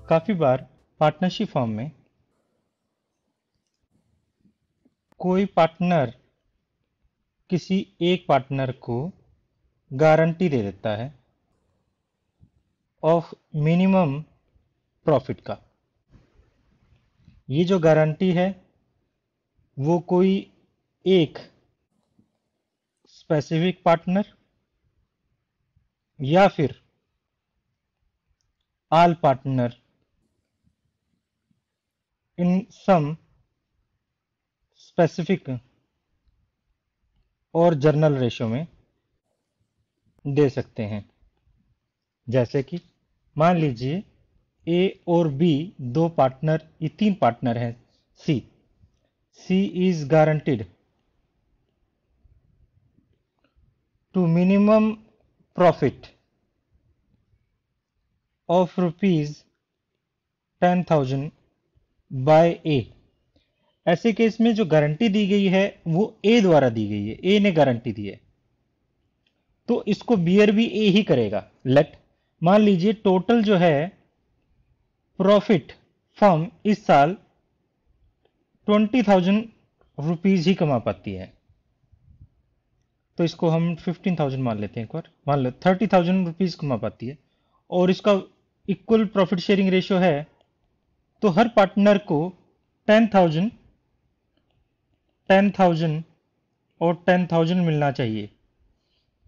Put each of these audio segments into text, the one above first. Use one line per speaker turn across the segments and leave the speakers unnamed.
काफ़ी बार partnership form में कोई पार्टनर किसी एक पार्टनर को गारंटी दे देता है ऑफ मिनिमम प्रॉफिट का। ये जो गारंटी है वो कोई एक स्पेसिफिक पार्टनर या फिर all partner in some specific और जर्नल रेशो में दे सकते हैं। जैसे कि मान लीजिए ए और बी दो पार्टनर, ये तीन पार्टनर हैं। C is guaranteed to minimum profit of ₹10,000 by A. ऐसे केस में जो गारंटी दी गई है वो ए द्वारा दी गई है, ए ने गारंटी दी है, तो इसको बियर भी ए ही करेगा। मान लीजिए टोटल जो है प्रॉफिट फर्म इस साल ₹20,000 ही कमा पाती है, तो इसको हम 15,000 मान लेते हैं। एक बार मान लो ₹30,000 कमा पाती है और इसका इक्वल प्रॉफिट शेयरिंग रेशियो है, तो हर पार्टनर को 10,000 और 10,000 मिलना चाहिए।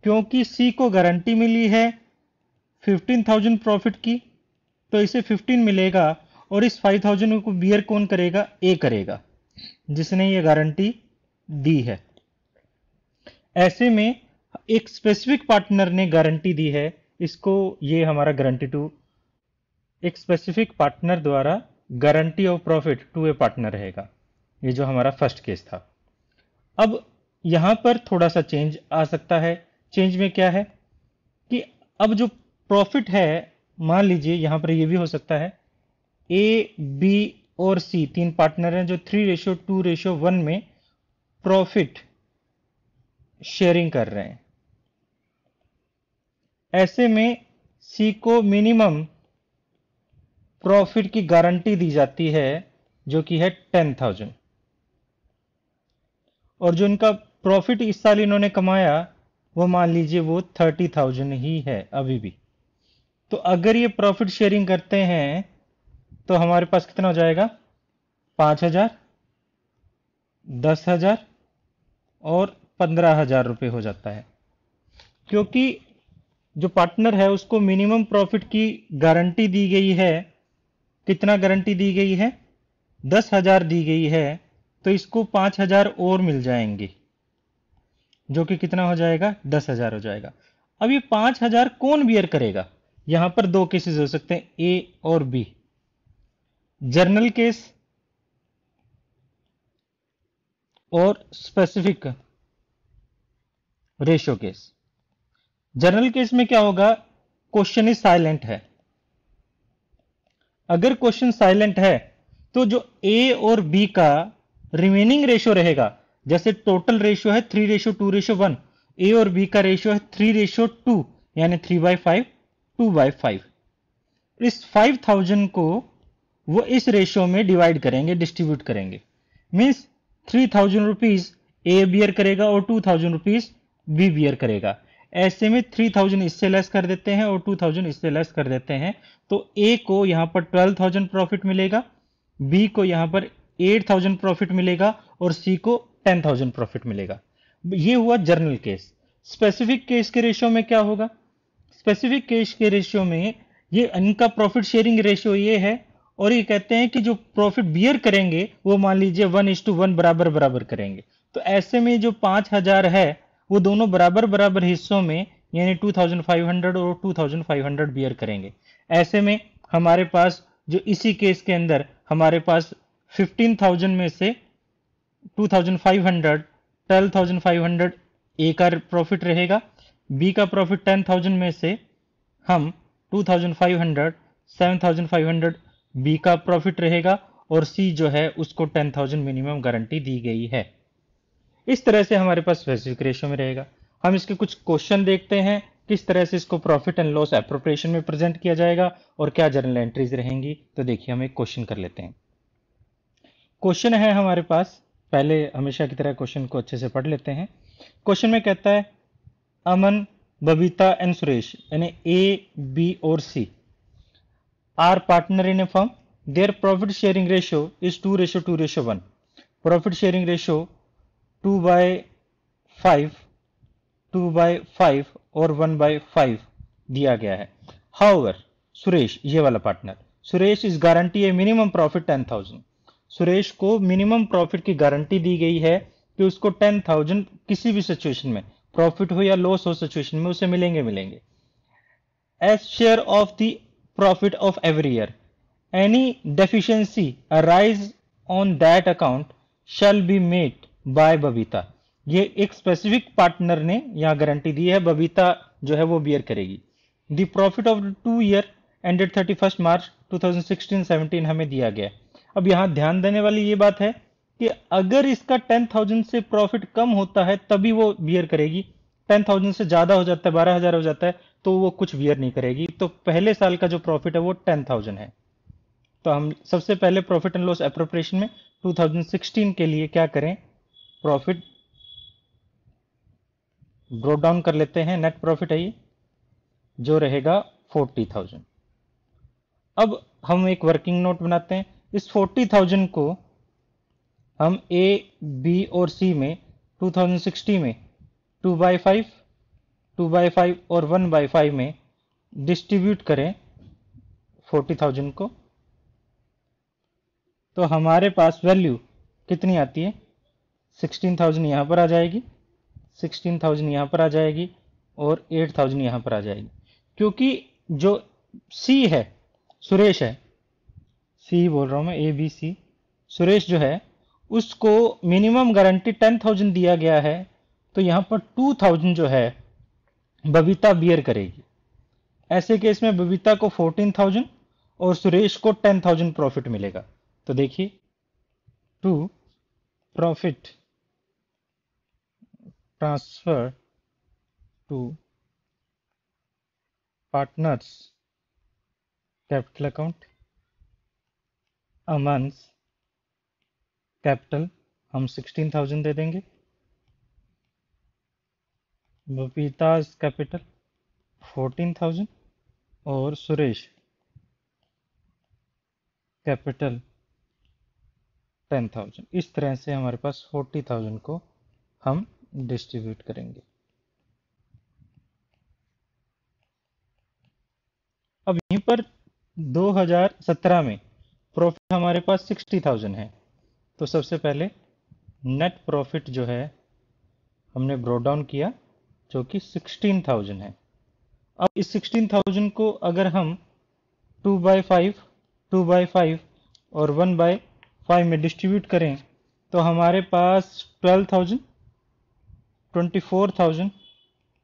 क्योंकि सी को गारंटी मिली है 15,000 प्रॉफिट की, तो इसे 15 मिलेगा और इस 5,000 को बियर कौन करेगा? ए करेगा, जिसने ये गारंटी दी है। ऐसे में एक स्पेसिफिक पार्टनर ने गारंटी दी है, इसको ये हमारा गारंटी टू एक स्पेसिफिक पार्टनर द्वारा guarantee of profit to a partner रहेगा। ये जो हमारा फर्स्ट केस था। अब यहां पर थोड़ा सा चेंज आ सकता है। चेंज में क्या है कि अब जो प्रॉफिट है, मान लीजिए यहां पर ये भी हो सकता है ए, बी और सी तीन पार्टनर हैं जो 3:2:1 में प्रॉफिट शेयरिंग कर रहे हैं। ऐसे में सी को मिनिमम प्रॉफिट की गारंटी दी जाती है जो कि है 10,000, और जो इनका प्रॉफिट इस साल इन्होंने कमाया वो मान लीजिए वो 30,000 ही है अभी भी। तो अगर ये प्रॉफिट शेयरिंग करते हैं तो हमारे पास कितना हो जाएगा? 5,000, 10,000 और 15,000 रुपये हो जाता है। क्योंकि जो पार्टनर है उसको मिनिमम प्रॉफिट की गारंटी दी गई है। कितना गारंटी दी गई है? 10,000 दी गई है, तो इसको 5,000 और मिल जाएंगे, जो कि कितना हो जाएगा? 10,000 हो जाएगा। अब ये 5,000 कौन बियर करेगा? यहां पर दो केसेस हो सकते हैं, ए और बी। जर्नल केस और specific ratio case. Journal case में क्या होगा? क्वेश्चन इज साइलेंट है। अगर क्वेश्चन साइलेंट है तो जो ए और बी का रिमेनिंग रेशियो रहेगा, जैसे टोटल रेशियो है 3:2:1, ए और बी का रेशियो है 3:2, यानी 3/5, 2/5। इस 5,000 को वो इस रेशियो में डिवाइड करेंगे, डिस्ट्रीब्यूट करेंगे। मीन्स 3,000 रुपीज ए बियर करेगा और 2,000 रुपीज बी बियर करेगा। ऐसे में 3,000 इससे लेस कर देते हैं और 2,000 इससे लेस कर देते हैं, तो ए को यहां पर 12,000 प्रॉफिट मिलेगा, बी को यहां पर 8,000 प्रॉफिट मिलेगा और सी को 10,000 प्रॉफिट मिलेगा। ये हुआ जर्नल केस। स्पेसिफिक केस के रेशियो में क्या होगा? स्पेसिफिक केस के रेशियो में ये इनका प्रॉफिट शेयरिंग रेशियो ये है, और ये कहते हैं कि जो प्रॉफिट बियर करेंगे वो मान लीजिए 1:1 बराबर बराबर करेंगे। तो ऐसे में जो 5,000 है वो दोनों बराबर बराबर हिस्सों में, यानी 2,500 और 2,500 बियर करेंगे। ऐसे में हमारे पास जो इसी केस के अंदर हमारे पास 15,000 में से 2,500, 12,500 ए का प्रॉफिट रहेगा, बी का प्रॉफिट 10,000 में से हम 2,500, 7,500 बी का प्रॉफिट रहेगा, और सी जो है उसको 10,000 मिनिमम गारंटी दी गई है। इस तरह से हमारे पास स्पेसिफिक रेशियो में रहेगा। हम इसके कुछ क्वेश्चन देखते हैं किस तरह से इसको प्रॉफिट एंड लॉस एप्रोप्रिएशन में प्रेजेंट किया जाएगा और क्या जर्नल एंट्रीज रहेंगी। तो देखिए हम एक क्वेश्चन कर लेते हैं। क्वेश्चन है हमारे पास, पहले हमेशा की तरह क्वेश्चन को अच्छे से पढ़ लेते हैं। क्वेश्चन में कहता है अमन, बबीता एंड सुरेश यानी ए, बी और C are partner in a firm, their profit sharing ratio is 2:2:1। Profit sharing ratio 2/5, 2/5 और 1/5 दिया गया है। हाउएवर सुरेश, ये वाला partner, Suresh is guarantee A minimum profit 10,000। Suresh को मिनिमम प्रॉफिट की गारंटी दी गई है कि उसको 10,000 किसी भी सिचुएशन में, प्रॉफिट हो या लॉस हो सिचुएशन में, उसे मिलेंगे। As share of the profit of every year, any deficiency arise on that account shall be made by Babita. ये एक स्पेसिफिक पार्टनर ने यहां गारंटी दी है, बबीता जो है वो बियर करेगी। The profit of 2 year ended 31 मार्च 2016-17 हमें दिया गया। अब यहां ध्यान देने वाली ये बात है कि अगर इसका 10,000 से प्रॉफिट कम होता है तभी वो बियर करेगी, 10,000 से ज्यादा हो जाता है, 12,000 हो जाता है, तो वो कुछ बियर नहीं करेगी। तो पहले साल का जो प्रॉफिट है वो 10,000 है। तो हम सबसे पहले प्रॉफिट एंड लॉस एप्रोप्रिएशन में 2016 के लिए क्या करें, प्रॉफिट ब्रोक डाउन कर लेते हैं। नेट प्रॉफिट है ये, जो रहेगा 40,000। अब हम एक वर्किंग नोट बनाते हैं। इस 40,000 को हम ए, बी और सी में 2060 में 2/5, 2/5 और 1/5 में डिस्ट्रीब्यूट करें 40,000 को, तो हमारे पास वैल्यू कितनी आती है, 16,000 यहाँ पर आ जाएगी, 16,000 यहाँ पर आ जाएगी और 8,000 यहाँ पर आ जाएगी। क्योंकि जो सी है, सुरेश है, सी बोल रहा हूँ मैं, ए बी सी, सुरेश जो है उसको मिनिमम गारंटी 10,000 दिया गया है, तो यहाँ पर 2,000 जो है बबीता बियर करेगी। ऐसे केस में बबीता को 14,000 और सुरेश को 10,000 प्रॉफिट मिलेगा। तो देखिए, to profit transfer to partners capital account, Aman's capital हम 16,000 दे देंगे, बबीताज कैपिटल 14,000 और सुरेश कैपिटल 10,000। इस तरह से हमारे पास 40,000 को हम डिस्ट्रीब्यूट करेंगे। अब यहीं पर 2017 में प्रॉफिट हमारे पास 60,000 है, तो सबसे पहले नेट प्रॉफिट जो है हमने ब्रोक डाउन किया, जो कि 16,000 है। अब इस 16,000 को अगर हम 2/5, 2/5 और 1/5 में डिस्ट्रीब्यूट करें तो हमारे पास 12,000, 24,000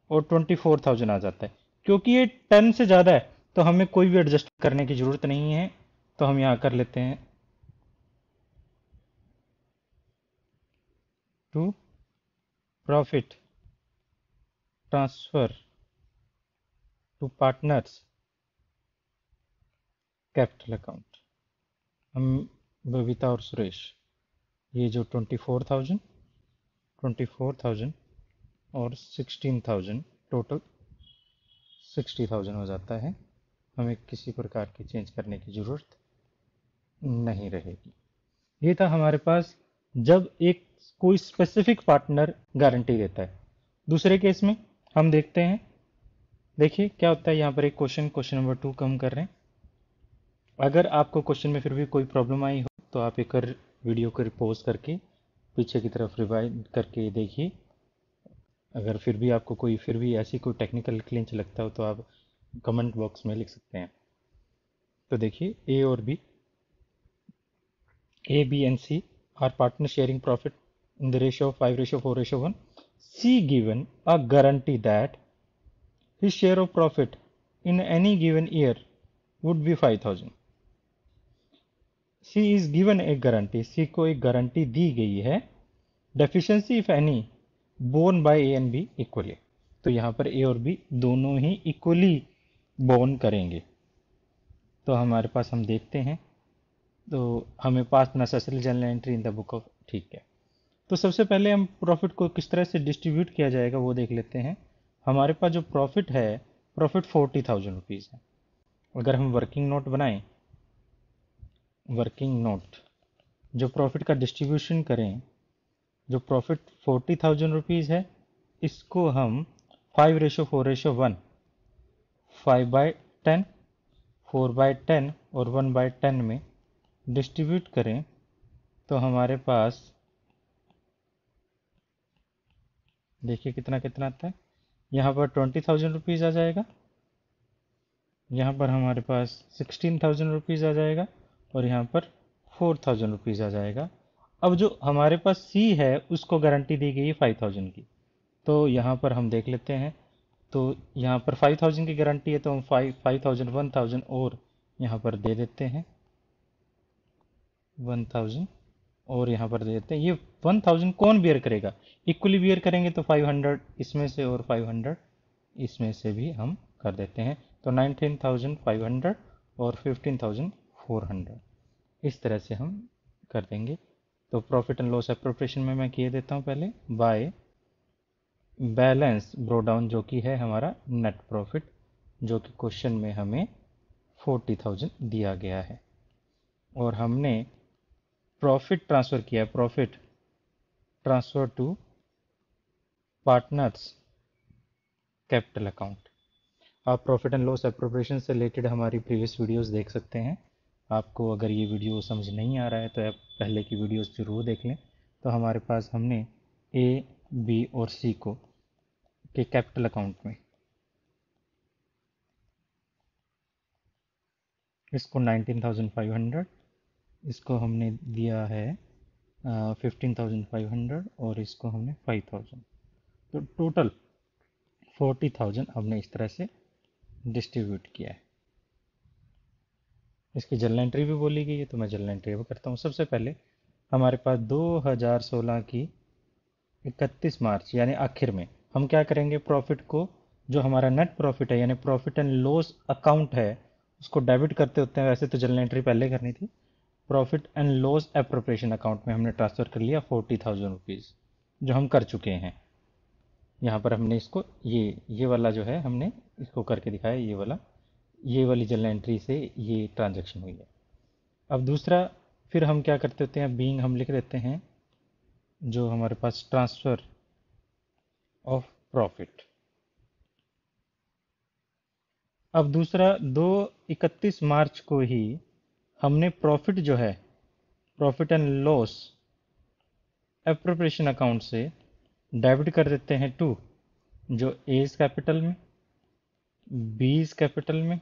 और 24,000 आ जाता है। क्योंकि ये 10 से ज़्यादा है तो हमें कोई भी एडजस्ट करने की ज़रूरत नहीं है, तो हम यहाँ कर लेते हैं to profit transfer to partners capital account. हम बबीता और सुरेश, ये जो 24,000 और 16,000 टोटल 60,000 हो जाता है। हमें किसी प्रकार की चेंज करने की ज़रूरत नहीं रहेगी। ये था हमारे पास जब एक कोई स्पेसिफिक पार्टनर गारंटी देता है। दूसरे केस में हम देखते हैं, देखिए क्या होता है। यहाँ पर एक क्वेश्चन नंबर 2 कम कर रहे हैं। अगर आपको क्वेश्चन में फिर भी कोई प्रॉब्लम आई हो तो आप एक वीडियो को रिपोज करके पीछे की तरफ रिवाइंड करके देखिए। अगर फिर भी आपको फिर भी ऐसी कोई टेक्निकल क्लिंच लगता हो तो आप कमेंट बॉक्स में लिख सकते हैं। तो देखिए, A B and C are partner sharing profit in the ratio of 5:4:1. C given a guarantee that his share of profit in any given year would be 5,000. C is given a guarantee, C को एक guarantee दी गई है, deficiency if any borne by A and B equally. तो यहाँ पर ए और B दोनों ही equally bone करेंगे। तो हमारे पास हम देखते हैं, तो हमें पास necessary journal entry in the book of, ठीक है। तो सबसे पहले हम प्रॉफिट को किस तरह से डिस्ट्रीब्यूट किया जाएगा वो देख लेते हैं। हमारे पास जो प्रॉफिट है, प्रॉफिट 40,000 रुपीज़ है। अगर हम वर्किंग नोट बनाएं, वर्किंग नोट जो प्रॉफिट का डिस्ट्रीब्यूशन करें, जो प्रॉफिट 40,000 रुपीज़ है, इसको हम 5:4:1, 5/10, 4/10 और 1/10 में डिस्ट्रीब्यूट करें तो हमारे पास देखिए कितना कितना आता है। यहाँ पर 20,000 रुपीज़ आ जाएगा, यहाँ पर हमारे पास 16,000 रुपीज़ आ जाएगा और यहाँ पर 4,000 रुपीज़ आ जाएगा। अब जो हमारे पास सी है उसको गारंटी दी गई है 5,000 की, तो यहाँ पर हम देख लेते हैं। तो यहाँ पर 5,000 की गारंटी है तो हम 5,000 1,000 और यहाँ पर दे देते हैं, 1,000 और यहाँ पर दे देते हैं। ये 1,000 कौन बियर करेगा, इक्वली बियर करेंगे तो 500 इसमें से और 500 इसमें से भी हम कर देते हैं। तो 19,500 और 15,400 इस तरह से हम कर देंगे। तो प्रॉफिट एंड लॉस एप्रोप्रिएशन में मैं किए देता हूँ पहले बाय बैलेंस ब्रो डाउन, जो कि है हमारा नेट प्रॉफिट, जो कि क्वेश्चन में हमें 40,000 दिया गया है और हमने प्रॉफिट ट्रांसफ़र किया है, profit transfer to partners capital account. आप प्रॉफिट एंड लॉस एप्रोप्रिएशन से रिलेटेड हमारी प्रीवियस वीडियोस देख सकते हैं। आपको अगर ये वीडियो समझ नहीं आ रहा है तो आप पहले की वीडियोस जरूर देख लें। तो हमारे पास हमने ए, बी और सी को के कैपिटल अकाउंट में इसको 19,500, इसको हमने दिया है 15,500 और इसको हमने 5,000, तो टोटल 40,000 हमने इस तरह से डिस्ट्रीब्यूट किया है। इसकी जर्नल एंट्री भी बोली गई है तो मैं जर्नल एंट्री भी करता हूँ। सबसे पहले हमारे पास 2016 की 31 मार्च यानी आखिर में हम क्या करेंगे, प्रॉफिट को जो हमारा नेट प्रॉफिट है यानी प्रॉफिट एंड लॉस अकाउंट है उसको डेबिट करते होते हैं। वैसे तो जर्नल एंट्री पहले करनी थी, profit and loss appropriation account में हमने ट्रांसफ़र कर लिया 40,000 रुपीज़, जो हम कर चुके हैं। यहाँ पर हमने इसको ये वाला जो है हमने इसको करके दिखाया, ये वाली जर्नल एंट्री से ये ट्रांजैक्शन हुई है। अब दूसरा फिर हम क्या करते होते हैं, बीइंग हम लिख देते हैं जो हमारे पास ट्रांसफ़र ऑफ प्रॉफिट। अब दूसरा 31 मार्च को ही हमने प्रॉफिट जो है profit and loss appropriation account से डेबिट कर देते हैं टू जो एज कैपिटल में, बीज कैपिटल में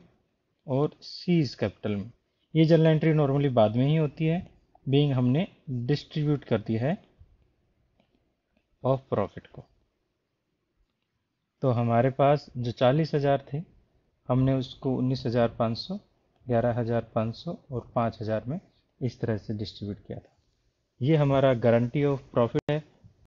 और सीज कैपिटल में। ये जर्नल एंट्री नॉर्मली बाद में ही होती है, बीइंग हमने डिस्ट्रीब्यूट कर दिया है ऑफ प्रॉफिट को। तो हमारे पास जो 40,000 थे हमने उसको 19,500, 11,500 और 5,000 में इस तरह से डिस्ट्रीब्यूट किया था। ये हमारा गारंटी ऑफ प्रॉफिट है